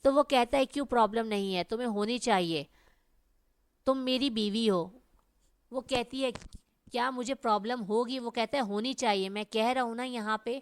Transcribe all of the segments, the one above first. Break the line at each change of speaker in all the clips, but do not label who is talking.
تو وہ کہتا ہے کیوں پرابلم نہیں ہے، تمہیں ہونی چاہیے، تم میری بیوی ہو۔ وہ کہتی ہے کیا مجھے پرابلم ہوگی؟ وہ کہتا ہے ہونی چاہیے، میں کہہ رہا ہوں نا یہاں پہ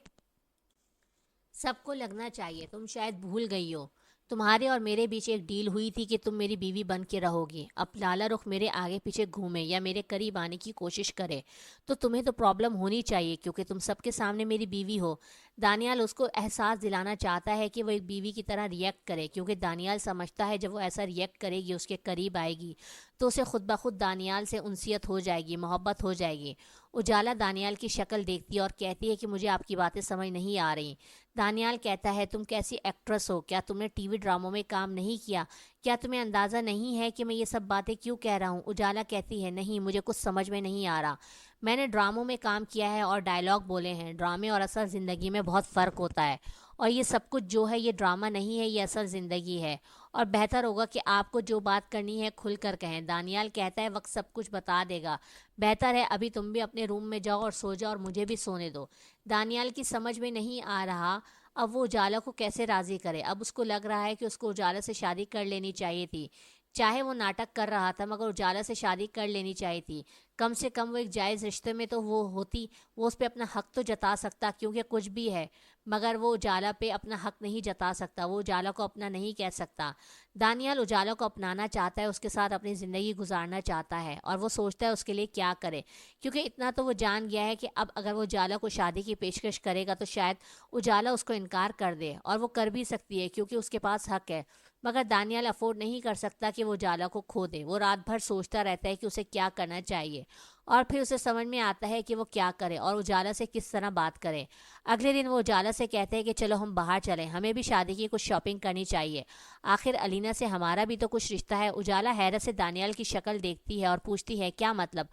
سب کو لگنا چاہیے، تم شاید بھول گئی ہو، تمہارے اور میرے بیچ ایک ڈیل ہوئی تھی کہ تم میری بیوی بن کے رہو گی۔ اب لالا رخ میرے آگے پیچھے گھومے یا میرے قریب آنے کی کوشش کرے تو تمہیں تو پرابلم ہونی چاہیے کیونکہ تم سب کے سامنے میری بیوی ہو۔ دانیال اس کو احساس دلانا چاہتا ہے کہ وہ ایک بیوی کی طرح ریئیکٹ کرے، کیونکہ دانیال سمجھتا ہے جب وہ ایسا ریئیکٹ کرے گی، اس کے قریب آئے گی تو اسے خود بخود دانیال سے انسیت ہو جائے گی، محبت ہو جائے گی۔ اجالا دانیال کی شکل دیکھتی ہے اور کہتی ہے کہ مجھے آپ کی باتیں سمجھ نہیں آ رہی۔ دانیال کہتا ہے تم کیسی ایکٹریس ہو، کیا تم نے ٹی وی ڈراموں میں کام نہیں کیا؟ کیا تمہیں اندازہ نہیں ہے کہ میں یہ سب باتیں کیوں کہہ رہا ہوں؟ اجالا کہتی ہے نہیں، مجھے کچھ سمجھ میں نہیں آ رہا، میں نے ڈراموں میں کام کیا ہے اور ڈائلاگ بولے ہیں، ڈرامے اور اصل زندگی میں بہت فرق ہوتا ہے، اور یہ سب کچھ جو ہے یہ ڈرامہ نہیں ہے، یہ اصل زندگی ہے، اور بہتر ہوگا کہ آپ کو جو بات کرنی ہے کھل کر کہیں۔ دانیال کہتا ہے وقت سب کچھ بتا دے گا، بہتر ہے ابھی تم بھی اپنے روم میں جاؤ اور سو جاؤ اور مجھے بھی سونے دو۔ دانیال کی سمجھ میں نہیں آ رہا اب وہ اجالا کو کیسے راضی کرے۔ اب اس کو لگ رہا ہے کہ اس کو اجالا سے شادی کر لینی چاہیے تھی، چاہے وہ ناٹک کر رہا تھا مگر اجالا سے شادی کر لینی چاہیے تھی، کم سے کم وہ ایک جائز رشتے میں تو وہ ہوتی، وہ اس پہ اپنا حق تو جتا سکتا، کیونکہ کچھ بھی ہے مگر وہ اجالا پہ اپنا حق نہیں جتا سکتا، وہ اجالا کو اپنا نہیں کہہ سکتا۔ دانیال اجالا کو اپنانا چاہتا ہے، اس کے ساتھ اپنی زندگی گزارنا چاہتا ہے، اور وہ سوچتا ہے اس کے لیے کیا کرے، کیونکہ اتنا تو وہ جان گیا ہے کہ اب اگر وہ اجالا کو شادی کی پیشکش کرے گا تو شاید اجالا اس کو انکار کر دے، اور وہ کر بھی سکتی ہے کیونکہ اس کے پاس حق ہے، مگر دانیال افورڈ نہیں کر سکتا کہ وہ اجالا کو کھو دے۔ وہ رات بھر سوچتا رہتا ہے کہ اسے کیا کرنا چاہیے، اور پھر اسے سمجھ میں آتا ہے کہ وہ کیا کرے اور اجالا سے کس طرح بات کرے۔ اگلے دن وہ اجالا سے کہتے ہیں کہ چلو ہم باہر چلیں، ہمیں بھی شادی کی کچھ شاپنگ کرنی چاہیے، آخر الینا سے ہمارا بھی تو کچھ رشتہ ہے۔ اجالا حیرت سے دانیال کی شکل دیکھتی ہے اور پوچھتی ہے کیا مطلب؟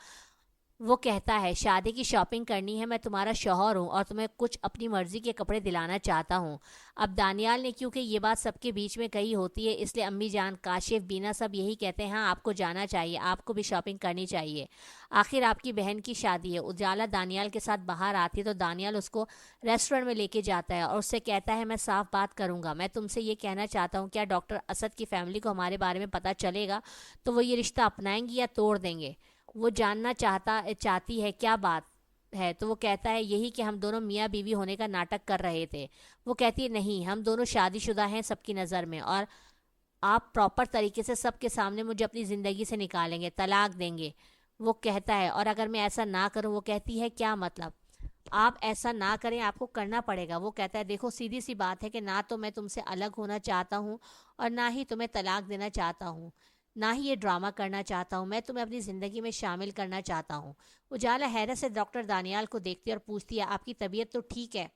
وہ کہتا ہے شادی کی شاپنگ کرنی ہے، میں تمہارا شوہر ہوں اور تمہیں کچھ اپنی مرضی کے کپڑے دلانا چاہتا ہوں۔ اب دانیال نے کیونکہ یہ بات سب کے بیچ میں کہی ہوتی ہے اس لیے امی جان، کاشف، بینا سب یہی کہتے ہیں ہاں آپ کو جانا چاہیے، آپ کو بھی شاپنگ کرنی چاہیے، آخر آپ کی بہن کی شادی ہے۔ اجالا دانیال کے ساتھ باہر آتی ہے تو دانیال اس کو ریسٹورنٹ میں لے کے جاتا ہے اور اس سے کہتا ہے میں صاف بات کروں گا، میں تم سے یہ کہنا چاہتا ہوں کیا ڈاکٹر اسد کی فیملی کو ہمارے بارے میں پتہ چلے گا تو وہ یہ رشتہ اپنائیں گی یا توڑ دیں گے؟ وہ جاننا چاہتی ہے کیا بات ہے، تو وہ کہتا ہے یہی کہ ہم دونوں میاں بیوی ہونے کا ناٹک کر رہے تھے۔ وہ کہتی ہے نہیں، ہم دونوں شادی شدہ ہیں سب کی نظر میں، اور آپ پراپر طریقے سے سب کے سامنے مجھے اپنی زندگی سے نکالیں گے، طلاق دیں گے۔ وہ کہتا ہے اور اگر میں ایسا نہ کروں؟ وہ کہتی ہے کیا مطلب؟ آپ ایسا نہ کریں، آپ کو کرنا پڑے گا۔ وہ کہتا ہے دیکھو سیدھی سی بات ہے کہ نہ تو میں تم سے الگ ہونا چاہتا ہوں اور نہ ہی تمہیں طلاق دینا چاہتا ہوں، نہ ہی یہ ڈرامہ کرنا چاہتا ہوں، میں تمہیں اپنی زندگی میں شامل کرنا چاہتا ہوں۔ اجالا حیرت سے ڈاکٹر دانیال کو دیکھتی ہے اور پوچھتی ہے آپ کی طبیعت تو ٹھیک ہے؟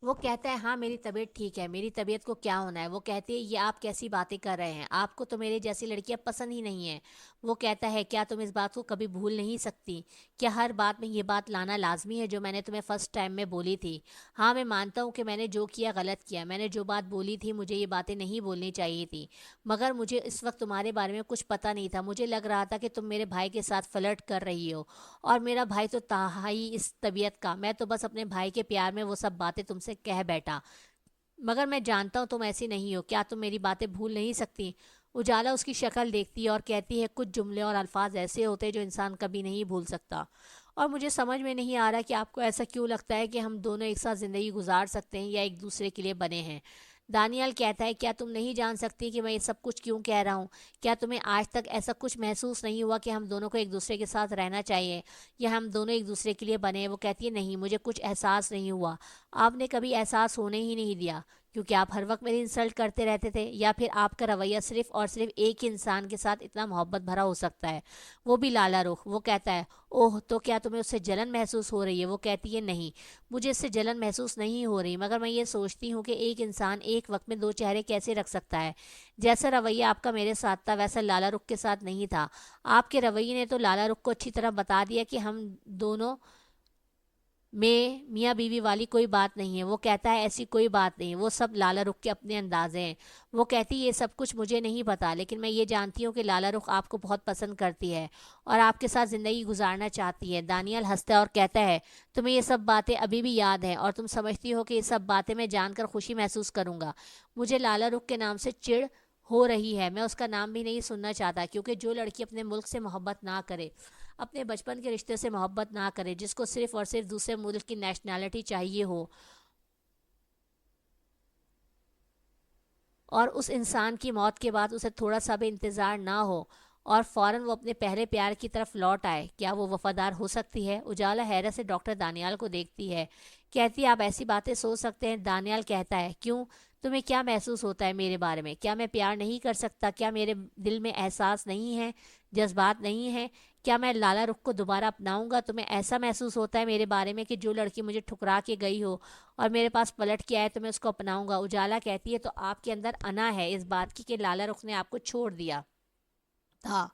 وہ کہتا ہے ہاں میری طبیعت ٹھیک ہے، میری طبیعت کو کیا ہونا ہے؟ وہ کہتی ہے یہ آپ کیسی باتیں کر رہے ہیں، آپ کو تو میرے جیسی لڑکیاں پسند ہی نہیں ہیں۔ وہ کہتا ہے کیا تم اس بات کو کبھی بھول نہیں سکتی؟ کیا ہر بات میں یہ بات لانا لازمی ہے جو میں نے تمہیں فرسٹ ٹائم میں بولی تھی؟ ہاں میں مانتا ہوں کہ میں نے جو کیا غلط کیا، میں نے جو بات بولی تھی مجھے یہ باتیں نہیں بولنی چاہیے تھی، مگر مجھے اس وقت تمہارے بارے میں کچھ پتہ نہیں تھا، مجھے لگ رہا تھا کہ تم میرے بھائی کے ساتھ فلرٹ کر رہی ہو، اور میرا بھائی تو تہائی اس طبیعت کا، میں تو بس اپنے بھائی کے پیار میں وہ سب باتیں تم سے کہہ بیٹھا، مگر میں جانتا ہوں تم ایسی نہیں ہو، کیا تم میری باتیں بھول نہیں سکتی؟ اجالا اس کی شکل دیکھتی ہے اور کہتی ہے کچھ جملے اور الفاظ ایسے ہوتے جو انسان کبھی نہیں بھول سکتا، اور مجھے سمجھ میں نہیں آ رہا کہ آپ کو ایسا کیوں لگتا ہے کہ ہم دونوں ایک ساتھ زندگی گزار سکتے ہیں یا ایک دوسرے کے لیے بنے ہیں۔ دانیال کہتا ہے کیا تم نہیں جان سکتی کہ میں یہ سب کچھ کیوں کہہ رہا ہوں؟ کیا تمہیں آج تک ایسا کچھ محسوس نہیں ہوا کہ ہم دونوں کو ایک دوسرے کے ساتھ رہنا چاہیے یا ہم دونوں ایک دوسرے کے لیے بنے ہیں؟ وہ کہتی ہے نہیں، مجھے کچھ احساس نہیں ہوا، آپ نے کبھی احساس ہونے ہی نہیں دیا، کیونکہ آپ ہر وقت میری انسلٹ کرتے رہتے تھے، یا پھر آپ کا رویہ صرف اور صرف ایک ہی انسان کے ساتھ اتنا محبت بھرا ہو سکتا ہے، وہ بھی لالا رخ۔ وہ کہتا ہے اوہ تو کیا تمہیں اس سے جلن محسوس ہو رہی ہے؟ وہ کہتی ہے نہیں، مجھے اس سے جلن محسوس نہیں ہو رہی، مگر میں یہ سوچتی ہوں کہ ایک انسان ایک وقت میں دو چہرے کیسے رکھ سکتا ہے؟ جیسا رویہ آپ کا میرے ساتھ تھا ویسا لالا رخ کے ساتھ نہیں تھا۔ آپ کے رویے نے تو لالا رخ کو اچھی طرح بتا دیا کہ ہم دونوں میں میاں بیوی والی کوئی بات نہیں ہے۔ وہ کہتا ہے ایسی کوئی بات نہیں، وہ سب لالا رخ کے اپنے اندازے ہیں۔ وہ کہتی یہ سب کچھ مجھے نہیں پتا، لیکن میں یہ جانتی ہوں کہ لالا رخ آپ کو بہت پسند کرتی ہے اور آپ کے ساتھ زندگی گزارنا چاہتی ہے۔ دانیال ہنستا ہے اور کہتا ہے تمہیں یہ سب باتیں ابھی بھی یاد ہیں اور تم سمجھتی ہو کہ یہ سب باتیں میں جان کر خوشی محسوس کروں گا۔ مجھے لالا رخ کے نام سے چڑ ہو رہی ہے، میں اس کا نام بھی نہیں سننا چاہتا، کیونکہ جو لڑکی اپنے ملک سے محبت نہ کرے، اپنے بچپن کے رشتے سے محبت نہ کرے، جس کو صرف اور صرف دوسرے ملک کی نیشنلٹی چاہیے ہو اور اس انسان کی موت کے بعد اسے تھوڑا سا بھی انتظار نہ ہو اور فوراً وہ اپنے پہلے پیار کی طرف لوٹ آئے، کیا وہ وفادار ہو سکتی ہے؟ اجالا حیرت سے ڈاکٹر دانیال کو دیکھتی ہے، کہتی ہے آپ ایسی باتیں سوچ سکتے ہیں؟ دانیال کہتا ہے کیوں؟ تمہیں کیا محسوس ہوتا ہے میرے بارے میں؟ کیا میں پیار نہیں کر سکتا؟ کیا میرے دل میں احساس نہیں ہے، جذبات نہیں ہیں؟ کیا میں لالا رخ کو دوبارہ اپناؤں گا؟ تمہیں ایسا محسوس ہوتا ہے میرے بارے میں کہ جو لڑکی مجھے ٹھکرا کے گئی ہو اور میرے پاس پلٹ کے آئے تو میں اس کو اپناؤں گا؟ اجالا کہتی ہے تو آپ کے اندر انا ہے اس بات کی کہ لالا رخ نے آپ کو چھوڑ دیا تھا؟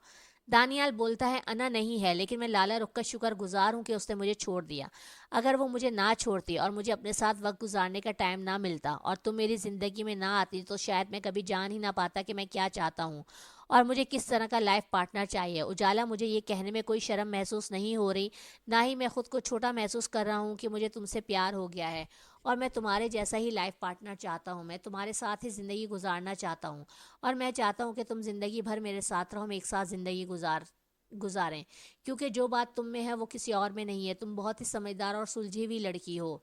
دانیال بولتا ہے انا نہیں ہے، لیکن میں لالا رخ کا شکر گزار ہوں کہ اس نے مجھے چھوڑ دیا۔ اگر وہ مجھے نہ چھوڑتی اور مجھے اپنے ساتھ وقت گزارنے کا ٹائم نہ ملتا اور تم میری زندگی میں نہ آتی تو شاید میں کبھی جان ہی نہ پاتا کہ میں کیا چاہتا ہوں اور مجھے کس طرح کا لائف پارٹنر چاہیے۔ اجالا مجھے یہ کہنے میں کوئی شرم محسوس نہیں ہو رہی، نہ ہی میں خود کو چھوٹا محسوس کر رہا ہوں کہ مجھے تم سے پیار ہو گیا ہے اور میں تمہارے جیسا ہی لائف پارٹنر چاہتا ہوں، میں تمہارے ساتھ ہی زندگی گزارنا چاہتا ہوں اور میں چاہتا ہوں کہ تم زندگی بھر میرے ساتھ رہو، ہم ایک ساتھ زندگی گزاریں، کیونکہ جو بات تم میں ہے وہ کسی اور میں نہیں ہے۔ تم بہت ہی سمجھدار اور سلجھی ہوئی لڑکی ہو،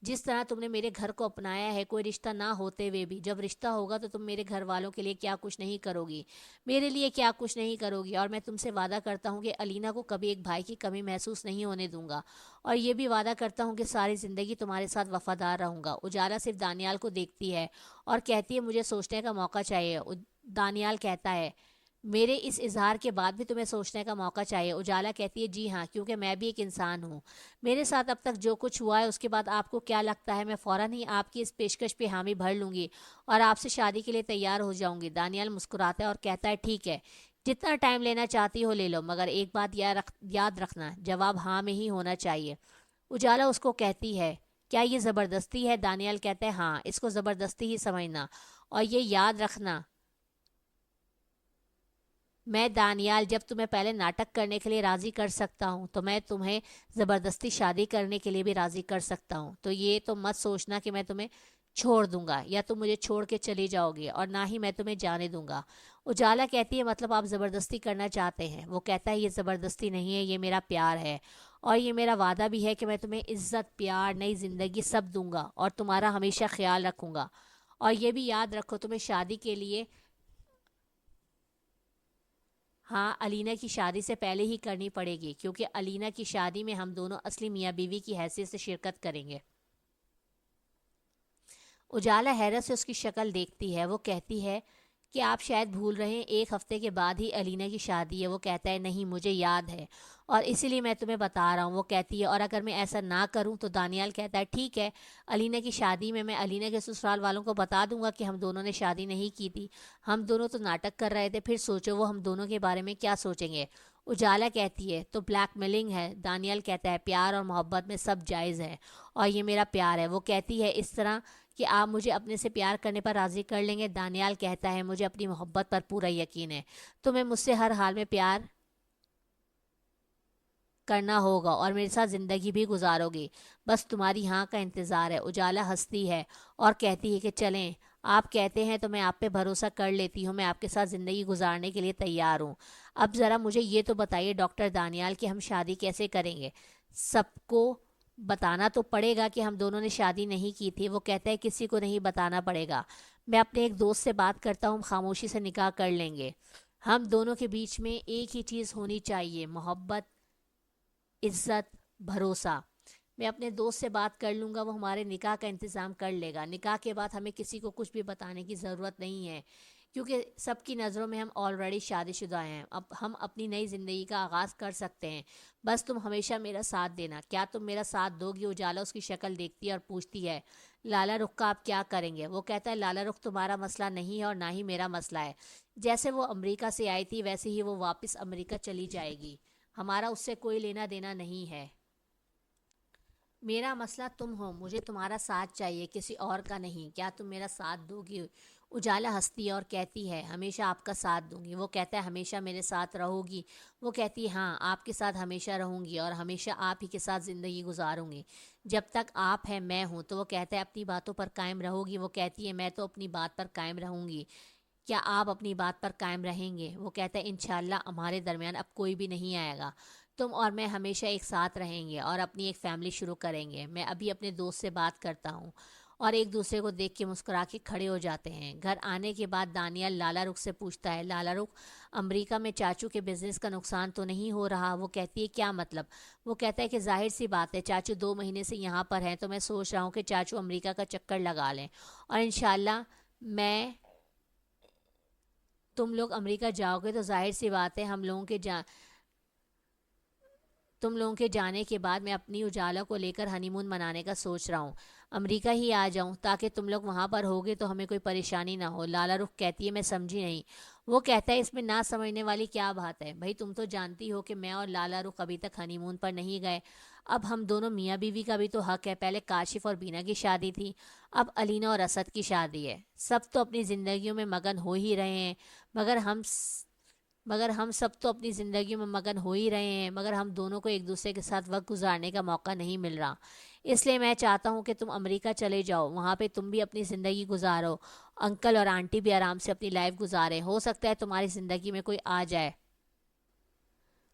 جس طرح تم نے میرے گھر کو اپنایا ہے، کوئی رشتہ نہ ہوتے ہوئے بھی جب رشتہ ہوگا تو تم میرے گھر والوں کے لیے کیا کچھ نہیں کرو گی، میرے لیے کیا کچھ نہیں کرو گی، اور میں تم سے وعدہ کرتا ہوں کہ الینا کو کبھی ایک بھائی کی کمی محسوس نہیں ہونے دوں گا، اور یہ بھی وعدہ کرتا ہوں کہ ساری زندگی تمہارے ساتھ وفادار رہوں گا۔ اجالا صرف دانیال کو دیکھتی ہے اور کہتی ہے مجھے سوچنے کا موقع چاہیے۔ دانیال کہتا ہے میرے اس اظہار کے بعد بھی تمہیں سوچنے کا موقع چاہیے؟ اجالا کہتی ہے جی ہاں، کیونکہ میں بھی ایک انسان ہوں، میرے ساتھ اب تک جو کچھ ہوا ہے اس کے بعد آپ کو کیا لگتا ہے میں فوراً ہی آپ کی اس پیشکش پہ حامی بھر لوں گی اور آپ سے شادی کے لیے تیار ہو جاؤں گی؟ دانیال مسکراتا ہے اور کہتا ہے ٹھیک ہے، جتنا ٹائم لینا چاہتی ہو لے لو، مگر ایک بات یاد رکھنا، جواب ہاں میں ہی ہونا چاہیے۔ اجالا اس کو کہتی ہے کیا یہ زبردستی ہے؟ دانیال کہتا ہے ہاں، اس کو زبردستی ہی سمجھنا، اور یہ یاد رکھنا میں دانیال جب تمہیں پہلے ناٹک کرنے کے لیے راضی کر سکتا ہوں تو میں تمہیں زبردستی شادی کرنے کے لیے بھی راضی کر سکتا ہوں، تو یہ تو مت سوچنا کہ میں تمہیں چھوڑ دوں گا یا تم مجھے چھوڑ کے چلی جاؤ گے، اور نہ ہی میں تمہیں جانے دوں گا۔ اجالا کہتی ہے مطلب آپ زبردستی کرنا چاہتے ہیں؟ وہ کہتا ہے یہ زبردستی نہیں ہے، یہ میرا پیار ہے، اور یہ میرا وعدہ بھی ہے کہ میں تمہیں عزت، پیار، نئی زندگی سب دوں گا اور تمہارا ہمیشہ خیال رکھوں گا۔ اور یہ بھی یاد رکھو تمہیں شادی کے لیے ہاں الینا کی شادی سے پہلے ہی کرنی پڑے گی، کیونکہ الینا کی شادی میں ہم دونوں اصلی میاں بیوی کی حیثیت سے شرکت کریں گے۔ اجالا حیرت سے اس کی شکل دیکھتی ہے، وہ کہتی ہے کہ آپ شاید بھول رہے ہیں، ایک ہفتے کے بعد ہی الینا کی شادی ہے۔ وہ کہتا ہے نہیں، مجھے یاد ہے اور اسی لیے میں تمہیں بتا رہا ہوں۔ وہ کہتی ہے اور اگر میں ایسا نہ کروں تو دانیال کہتا ہے ٹھیک ہے، الینا کی شادی میں الینا کے سسرال والوں کو بتا دوں گا کہ ہم دونوں نے شادی نہیں کی تھی، ہم دونوں تو ناٹک کر رہے تھے، پھر سوچو وہ ہم دونوں کے بارے میں کیا سوچیں گے۔ اجالا کہتی ہے تو بلیک میلنگ ہے؟ دانیال کہتا ہے پیار اور محبت میں سب جائز ہے اور یہ میرا پیار ہے۔ وہ کہتی ہے اس طرح کہ آپ مجھے اپنے سے پیار کرنے پر راضی کر لیں گے؟ دانیال کہتا ہے مجھے اپنی محبت پر پورا یقین ہے، تمہیں مجھ سے ہر حال میں پیار کرنا ہوگا اور میرے ساتھ زندگی بھی گزارو گی، بس تمہاری ہاں کا انتظار ہے۔ اجالا ہنستی ہے اور کہتی ہے کہ چلیں، آپ کہتے ہیں تو میں آپ پہ بھروسہ کر لیتی ہوں، میں آپ کے ساتھ زندگی گزارنے کے لیے تیار ہوں۔ اب ذرا مجھے یہ تو بتائیے ڈاکٹر دانیال کہ ہم شادی کیسے کریں گے؟ سب کو بتانا تو پڑے گا کہ ہم دونوں نے شادی نہیں کی تھی؟ وہ کہتا ہے کسی کو نہیں بتانا پڑے گا، میں اپنے ایک دوست سے بات کرتا ہوں، خاموشی سے نکاح کر لیں گے۔ ہم دونوں کے بیچ میں ایک ہی چیز ہونی چاہیے، محبت، عزت، بھروسہ۔ میں اپنے دوست سے بات کر لوں گا، وہ ہمارے نکاح کا انتظام کر لے گا۔ نکاح کے بعد ہمیں کسی کو کچھ بھی بتانے کی ضرورت نہیں ہے، کیونکہ سب کی نظروں میں ہم آلریڈی شادی شدہ ہیں، اب ہم اپنی نئی زندگی کا آغاز کر سکتے ہیں، بس تم ہمیشہ میرا ساتھ دینا۔ کیا تم میرا ساتھ دو گی؟ اجالا اس کی شکل دیکھتی ہے اور پوچھتی ہے لالا رخ کا آپ کیا کریں گے؟ وہ کہتا ہے لالا رخ تمہارا مسئلہ نہیں ہے اور نہ ہی میرا مسئلہ ہے، جیسے وہ امریکہ سے آئی تھی ویسے ہی وہ واپس امریکہ چلی جائے گی، ہمارا اس سے کوئی لینا دینا نہیں ہے۔ میرا مسئلہ تم ہو، مجھے تمہارا ساتھ چاہیے، کسی اور کا نہیں، کیا تم میرا ساتھ دو گی؟ اجالا ہنستی ہے اور کہتی ہے ہمیشہ آپ کا ساتھ دوں گی۔ وہ کہتا ہے ہمیشہ میرے ساتھ رہو گی؟ وہ کہتی ہے ہاں، آپ کے ساتھ ہمیشہ رہوں گی اور ہمیشہ آپ ہی کے ساتھ زندگی گزاروں گی جب تک آپ ہیں میں ہوں۔ تو وہ کہتا ہے اپنی باتوں پر قائم رہو گی؟ وہ کہتی ہے میں تو اپنی بات پر قائم رہوں گی، کیا آپ اپنی بات پر قائم رہیں گے؟ وہ کہتا ہے انشاءاللہ ہمارے درمیان اب کوئی بھی نہیں آئے گا، تم اور میں ہمیشہ ایک ساتھ رہیں گے اور اپنی ایک فیملی شروع کریں گے۔ میں ابھی اپنے دوست سے بات کرتا ہوں۔ اور ایک دوسرے کو دیکھ کے مسکرا کے کھڑے ہو جاتے ہیں۔ گھر آنے کے بعد دانیال لالا رخ سے پوچھتا ہے لالا رخ، امریکہ میں چاچو کے بزنس کا نقصان تو نہیں ہو رہا؟ وہ کہتی ہے کیا مطلب؟ وہ کہتا ہے کہ ظاہر سی بات ہے، چاچو 2 مہینے سے یہاں پر ہیں، تو میں سوچ رہا ہوں کہ چاچو امریکہ کا چکر لگا لیں اور انشاءاللہ میں تم لوگ امریکہ جاؤ گے تو ظاہر سی بات ہے تم لوگوں کے جانے کے بعد میں اپنی اجالا کو لے کر ہنی مون منانے کا سوچ رہا ہوں، امریکہ ہی آ جاؤں تاکہ تم لوگ وہاں پر ہوگے تو ہمیں کوئی پریشانی نہ ہو۔ لالا رخ کہتی ہے میں سمجھی نہیں۔ وہ کہتا ہے اس میں نہ سمجھنے والی کیا بات ہے بھائی، تم تو جانتی ہو کہ میں اور لالا رخ ابھی تک ہنی مون پر نہیں گئے۔ اب ہم دونوں میاں بیوی کا بھی تو حق ہے، پہلے کاشف اور بینا کی شادی تھی، اب علینا اور اسد کی شادی ہے۔ سب تو اپنی زندگیوں میں مگن ہو ہی رہے ہیں، مگر ہم سب تو اپنی زندگیوں میں مگن ہو ہی رہے ہیں، مگر ہم دونوں کو ایک دوسرے کے ساتھ وقت گزارنے کا موقع نہیں مل رہا۔ اس لیے میں چاہتا ہوں کہ تم امریکہ چلے جاؤ، وہاں پہ تم بھی اپنی زندگی گزارو، انکل اور آنٹی بھی آرام سے اپنی لائف گزاریں، ہو سکتا ہے تمہاری زندگی میں کوئی آ جائے۔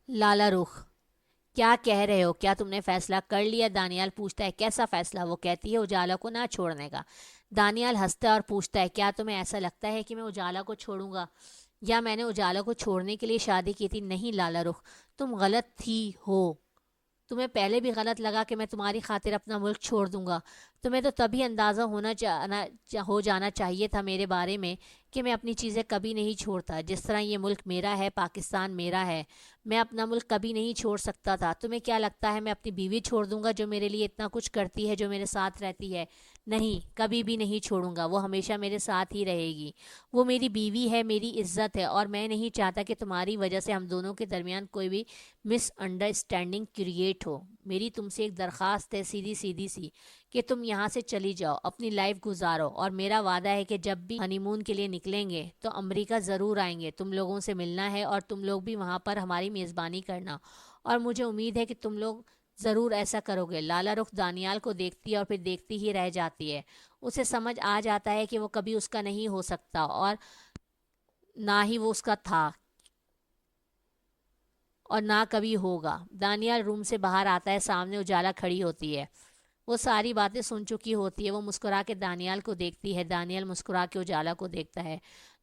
لالا رخ، کیا کہہ رہے ہو؟ کیا تم نے فیصلہ کر لیا؟ دانیال پوچھتا ہے کیسا فیصلہ؟ وہ کہتی ہے اجالا کو نہ چھوڑنے کا۔ دانیال ہنستا ہے اور پوچھتا ہے کیا تمہیں ایسا لگتا ہے کہ میں اجالا کو چھوڑوں گا یا میں نے اجالا کو چھوڑنے کے لیے شادی کی تھی؟ نہیں لالا رخ، تم غلط تھی ہو، تمہیں پہلے بھی غلط لگا کہ میں تمہاری خاطر اپنا ملک چھوڑ دوں گا۔ تمہیں تو تبھی اندازہ ہو جانا چاہیے تھا میرے بارے میں کہ میں اپنی چیزیں کبھی نہیں چھوڑتا، جس طرح یہ ملک میرا ہے، پاکستان میرا ہے، میں اپنا ملک کبھی نہیں چھوڑ سکتا تھا۔ تمہیں کیا لگتا ہے میں اپنی بیوی چھوڑ دوں گا جو میرے لیے اتنا کچھ کرتی ہے، جو میرے ساتھ رہتی ہے؟ نہیں، کبھی بھی نہیں چھوڑوں گا، وہ ہمیشہ میرے ساتھ ہی رہے گی۔ وہ میری بیوی ہے، میری عزت ہے، اور میں نہیں چاہتا کہ تمہاری وجہ سے ہم دونوں کے درمیان کوئی بھی مس انڈرسٹینڈنگ کریٹ ہو۔ میری تم سے ایک درخواست ہے، سیدھی سیدھی سی، کہ تم یہاں سے چلی جاؤ، اپنی لائف گزارو، اور میرا وعدہ ہے کہ جب بھی ہنی مون کے لیے نکلیں گے تو امریکہ ضرور آئیں گے، تم لوگوں سے ملنا ہے اور تم لوگ بھی وہاں پر ہماری میزبانی کرنا، اور مجھے امید ہے کہ تم لوگ ضرور ایسا کرو گے۔ لالا رخ دانیال کو دیکھتی ہے اور پھر دیکھتی ہی رہ جاتی ہے۔ اسے سمجھ آ جاتا ہے کہ وہ کبھی اس کا نہیں ہو سکتا اور نہ ہی وہ اس کا تھا اور نہ کبھی ہوگا۔ دانیال روم سے باہر آتا ہے، سامنے اجالا کھڑی ہوتی ہے، وہ ساری باتیں سن چکی ہوتی ہے۔ وہ مسکرا کے دانیال کو دیکھتی ہے، دانیال مسکرا کے اجالا کو دیکھتا ہے،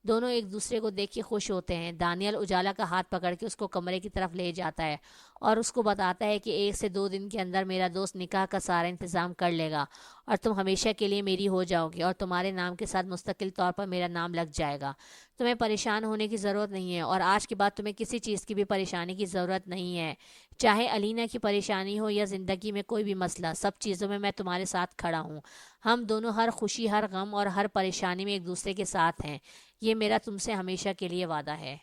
دونوں ایک دوسرے کو دیکھ کے خوش ہوتے ہیں۔ دانیال اجالا کا ہاتھ پکڑ کے اس کو کمرے کی طرف لے جاتا ہے اور اس کو بتاتا ہے کہ 1 سے 2 دن کے اندر میرا دوست نکاح کا سارا انتظام کر لے گا اور تم ہمیشہ کے لیے میری ہو جاؤ گی، اور تمہارے نام کے ساتھ مستقل طور پر میرا نام لگ جائے گا۔ تمہیں پریشان ہونے کی ضرورت نہیں ہے، اور آج کے بعد تمہیں کسی چیز کی بھی پریشانی کی ضرورت نہیں ہے، چاہے علینا کی پریشانی ہو یا زندگی میں کوئی بھی مسئلہ، سب چیزوں میں تمہارے ساتھ کھڑا ہوں۔ ہم دونوں ہر خوشی، ہر غم اور ہر پریشانی میں ایک دوسرے کے ساتھ ہیں، یہ میرا تم سے ہمیشہ کے لیے وعدہ ہے۔